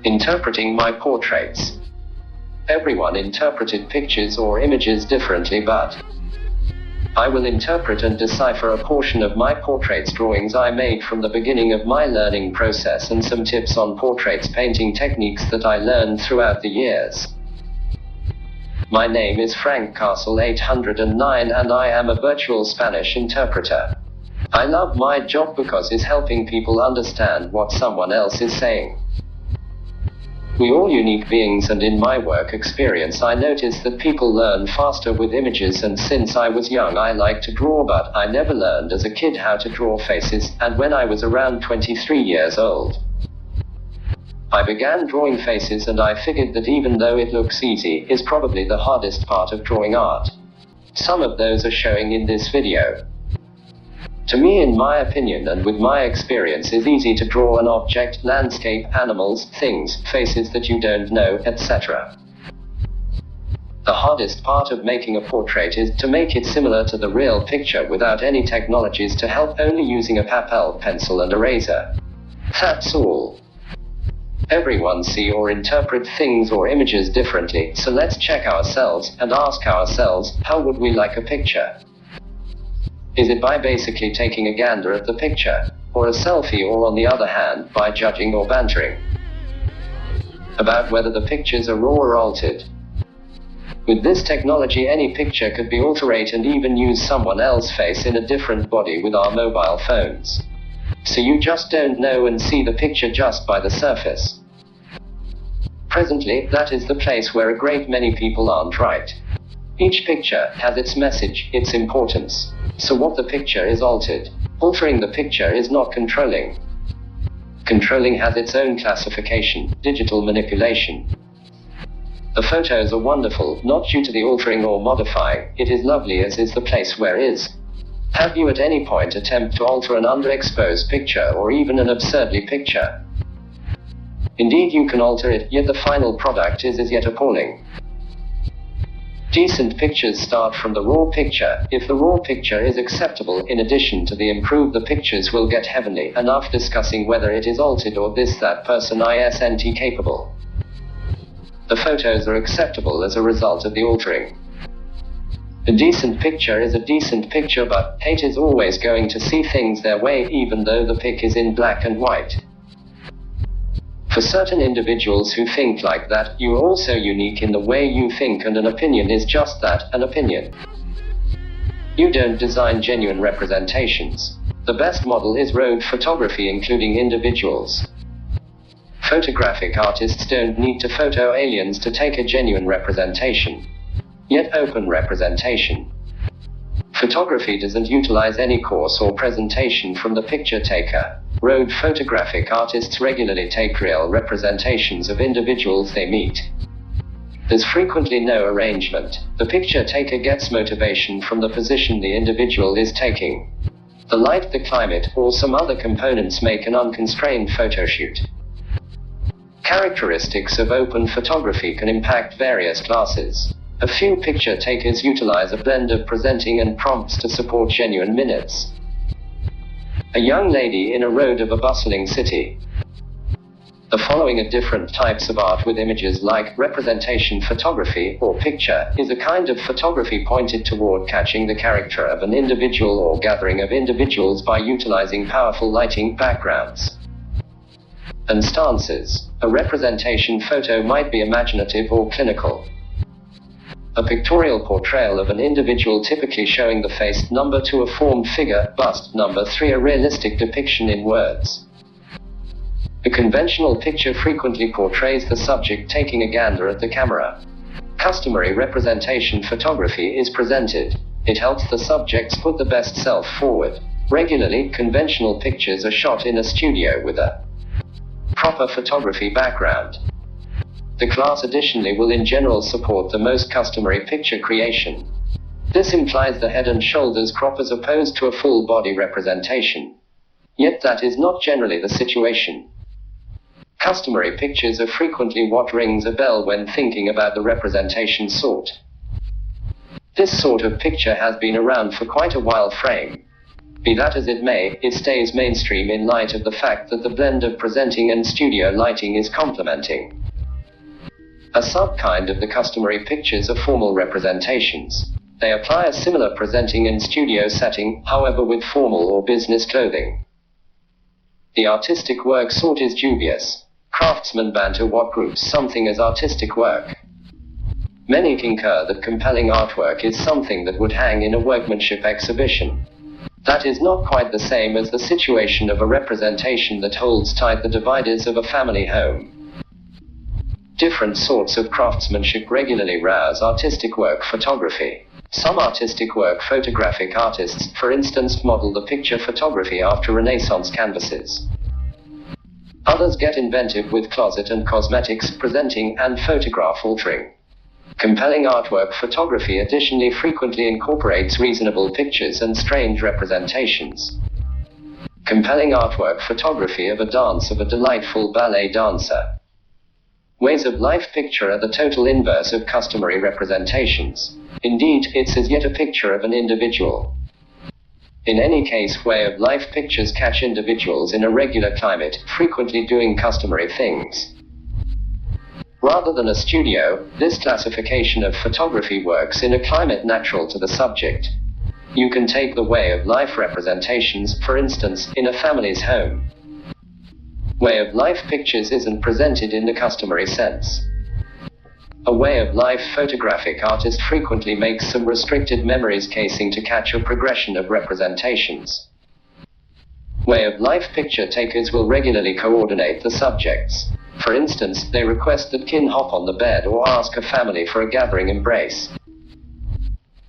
Interpreting my portraits. Everyone interpreted pictures or images differently, but I will interpret and decipher a portion of my portraits drawings I made from the beginning of my learning process and some tips on portraits painting techniques that I learned throughout the years. My name is Frank Castle 809 and I am a virtual Spanish interpreter. I love my job because it's helping people understand what someone else is saying. We're all unique beings, and in my work experience I notice that people learn faster with images, and since I was young I liked to draw, but I never learned as a kid how to draw faces, and when I was around 23 years old, I began drawing faces, and I figured that even though it looks easy, is probably the hardest part of drawing art. Some of those are showing in this video. To me, in my opinion and with my experience, it's easy to draw an object, landscape, animals, things, faces that you don't know, etc. The hardest part of making a portrait is to make it similar to the real picture without any technologies to help, only using a papel, pencil and eraser. That's all. Everyone see or interpret things or images differently, so let's check ourselves and ask ourselves, how would we like a picture? Is it by basically taking a gander at the picture, or a selfie, or on the other hand, by judging or bantering about whether the pictures are raw or altered? With this technology, any picture could be altered and even use someone else's face in a different body with our mobile phones. So you just don't know and see the picture just by the surface. Presently, that is the place where a great many people aren't right. Each picture has its message, its importance. So what the picture is altered. Altering the picture is not controlling. Controlling has its own classification, digital manipulation. The photos are wonderful, not due to the altering or modifying, it is lovely as is the place where is. Have you at any point attempted to alter an underexposed picture or even an absurdly picture? Indeed you can alter it, yet the final product is as yet appalling. Decent pictures start from the raw picture. If the raw picture is acceptable, in addition to the improved, the pictures will get heavenly, enough discussing whether it is altered or this that person isn't capable. The photos are acceptable as a result of the altering. A decent picture is a decent picture, but hate is always going to see things their way, even though the pic is in black and white. For certain individuals who think like that, you are also unique in the way you think, and an opinion is just that, an opinion. You don't design genuine representations. The best model is road photography, including individuals. Photographic artists don't need to photo aliens to take a genuine representation, yet open representation. Photography doesn't utilize any course or presentation from the picture taker. Road photographic artists regularly take real representations of individuals they meet. There's frequently no arrangement. The picture taker gets motivation from the position the individual is taking. The light, the climate, or some other components make an unconstrained photo shoot. Characteristics of open photography can impact various classes. A few picture takers utilize a blend of presenting and prompts to support genuine minutes. A young lady in a road of a bustling city. The following are different types of art with images like representation photography or picture is a kind of photography pointed toward catching the character of an individual or gathering of individuals by utilizing powerful lighting, backgrounds, and stances. A representation photo might be imaginative or clinical. A pictorial portrayal of an individual, typically showing the face. Number 2, a formed figure, bust. Number 3, a realistic depiction in words. A conventional picture frequently portrays the subject taking a gander at the camera. Customary representation photography is presented. It helps the subjects put the best self forward. Regularly, conventional pictures are shot in a studio with a proper photography background. The class additionally will in general support the most customary picture creation. This implies the head and shoulders crop as opposed to a full body representation. Yet that is not generally the situation. Customary pictures are frequently what rings a bell when thinking about the representation sought. This sort of picture has been around for quite a while frame. Be that as it may, it stays mainstream in light of the fact that the blend of presenting and studio lighting is complementing. A sub-kind of the customary pictures are formal representations. They apply a similar presenting and studio setting, however with formal or business clothing. The artistic work sort is dubious. Craftsmen banter what groups something as artistic work. Many concur that compelling artwork is something that would hang in a workmanship exhibition. That is not quite the same as the situation of a representation that holds tight the dividers of a family home. Different sorts of craftsmanship regularly rouse artistic work photography. Some artistic work photographic artists, for instance, model the picture photography after Renaissance canvases. Others get inventive with closet and cosmetics, presenting, and photograph altering. Compelling artwork photography additionally frequently incorporates reasonable pictures and strange representations. Compelling artwork photography of a dance of a delightful ballet dancer. Ways of life picture are the total inverse of customary representations. Indeed, it's as yet a picture of an individual. In any case, way of life pictures catch individuals in a regular climate, frequently doing customary things. Rather than a studio, this classification of photography works in a climate natural to the subject. You can take the way of life representations, for instance, in a family's home. Way of life pictures isn't presented in the customary sense. A way of life photographic artist frequently makes some restricted memories casing to catch a progression of representations. Way of life picture takers will regularly coordinate the subjects. For instance, they request that kin hop on the bed or ask a family for a gathering embrace.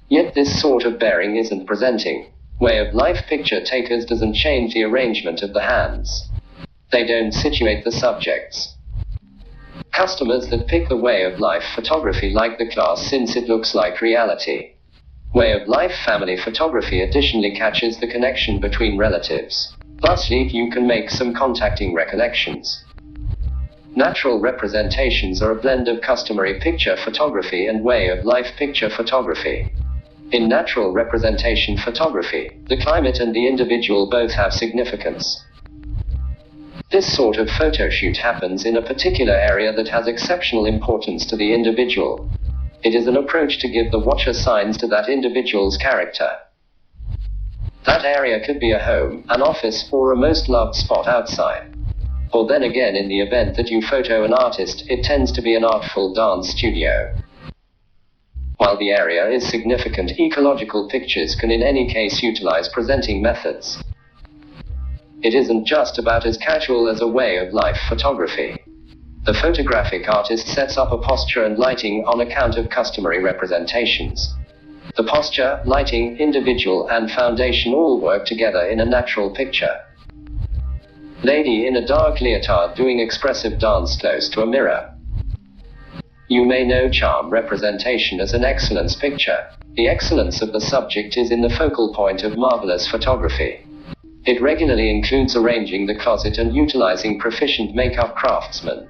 Yet this sort of bearing isn't presenting. Way of life picture takers doesn't change the arrangement of the hands. They don't situate the subjects. Customers that pick the way of life photography like the class since it looks like reality. Way of life family photography additionally catches the connection between relatives. Thusly, you can make some contacting recollections. Natural representations are a blend of customary picture photography and way of life picture photography. In natural representation photography, the climate and the individual both have significance. This sort of photo shoot happens in a particular area that has exceptional importance to the individual. It is an approach to give the watcher signs to that individual's character. That area could be a home, an office, or a most loved spot outside. Or then again, in the event that you photo an artist, it tends to be an artful dance studio. While the area is significant, ecological pictures can in any case utilize presenting methods. It isn't just about as casual as a way of life photography. The photographic artist sets up a posture and lighting on account of customary representations. The posture, lighting, individual, and foundation all work together in a natural picture. Lady in a dark leotard doing expressive dance close to a mirror. You may know charm representation as an excellence picture. The excellence of the subject is in the focal point of marvelous photography. It regularly includes arranging the closet and utilizing proficient makeup craftsmen.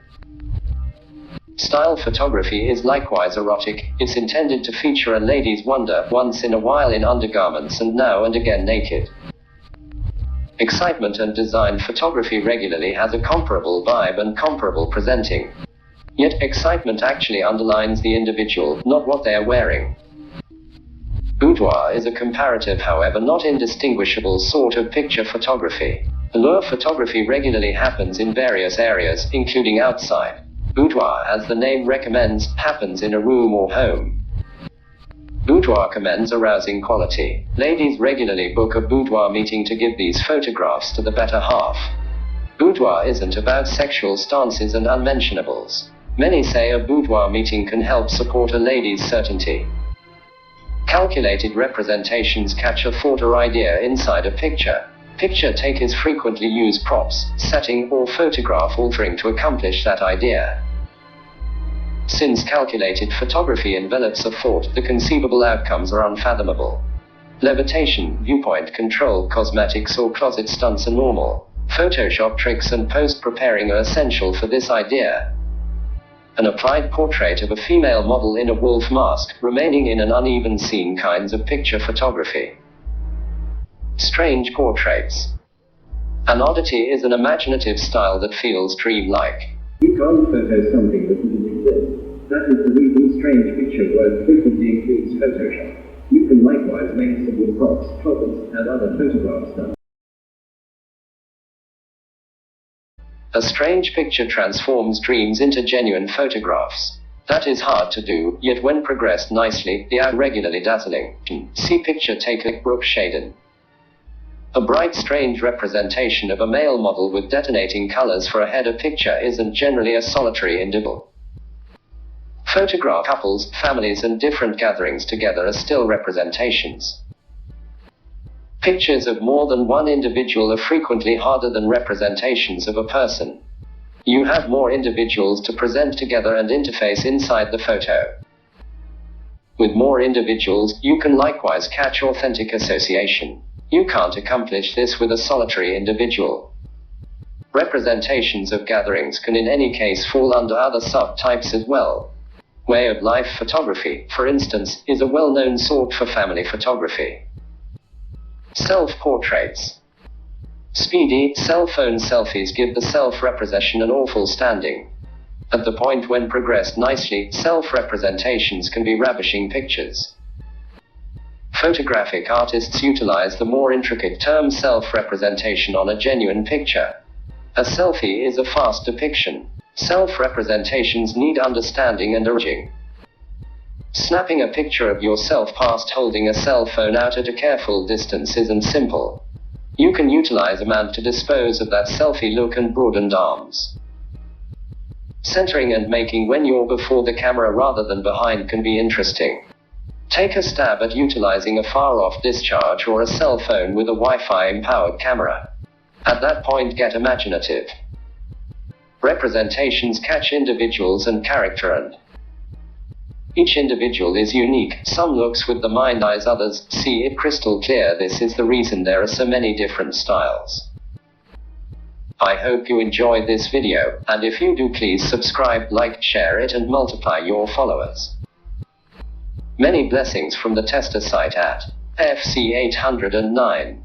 Style photography is likewise erotic. It's intended to feature a lady's wonder, once in a while in undergarments and now and again naked. Excitement and design photography regularly has a comparable vibe and comparable presenting. Yet excitement actually underlines the individual, not what they are wearing. Boudoir is a comparative, however not indistinguishable sort of picture photography. Allure photography regularly happens in various areas, including outside. Boudoir, as the name recommends, happens in a room or home. Boudoir commends arousing quality. Ladies regularly book a boudoir meeting to give these photographs to the better half. Boudoir isn't about sexual stances and unmentionables. Many say a boudoir meeting can help support a lady's certainty. Calculated representations catch a thought or idea inside a picture. Picture takers frequently use props, setting, or photograph altering to accomplish that idea. Since calculated photography envelops a thought, the conceivable outcomes are unfathomable. Levitation, viewpoint control, cosmetics, or closet stunts are normal. Photoshop tricks and post-preparing are essential for this idea. An applied portrait of a female model in a wolf mask, remaining in an uneven scene kinds of picture photography. Strange portraits. An oddity is an imaginative style that feels dreamlike. You can't photo something that doesn't exist. That is the reason strange picture work frequently includes Photoshop. You can likewise make some with props, props, and other photograph stuff. A strange picture transforms dreams into genuine photographs. That is hard to do, yet when progressed nicely, they are regularly dazzling. See picture taken Brooke Shaden. A bright, strange representation of a male model with detonating colors for a header picture isn't generally a solitary individual. Photograph couples, families, and different gatherings together are still representations. Pictures of more than one individual are frequently harder than representations of a person. You have more individuals to present together and interface inside the photo. With more individuals, you can likewise catch authentic association. You can't accomplish this with a solitary individual. Representations of gatherings can in any case fall under other subtypes as well. Way of life photography, for instance, is a well-known sort for family photography. Self-portraits. Speedy, cell phone selfies give the self-representation an awful standing. At the point when progressed nicely, self-representations can be ravishing pictures. Photographic artists utilize the more intricate term self-representation on a genuine picture. A selfie is a fast depiction. Self-representations need understanding and urging. Snapping a picture of yourself past holding a cell phone out at a careful distance isn't simple. You can utilize a man to dispose of that selfie look and broadened arms. Centering and making when you're before the camera rather than behind can be interesting. Take a stab at utilizing a far-off discharge or a cell phone with a Wi-Fi-empowered camera. At that point, get imaginative. Representations catch individuals and character, and each individual is unique. Some looks with the mind eyes, others see it crystal clear. This is the reason there are so many different styles. I hope you enjoyed this video, and if you do, please subscribe, like, share it, and multiply your followers. Many blessings from the tester site at FC809.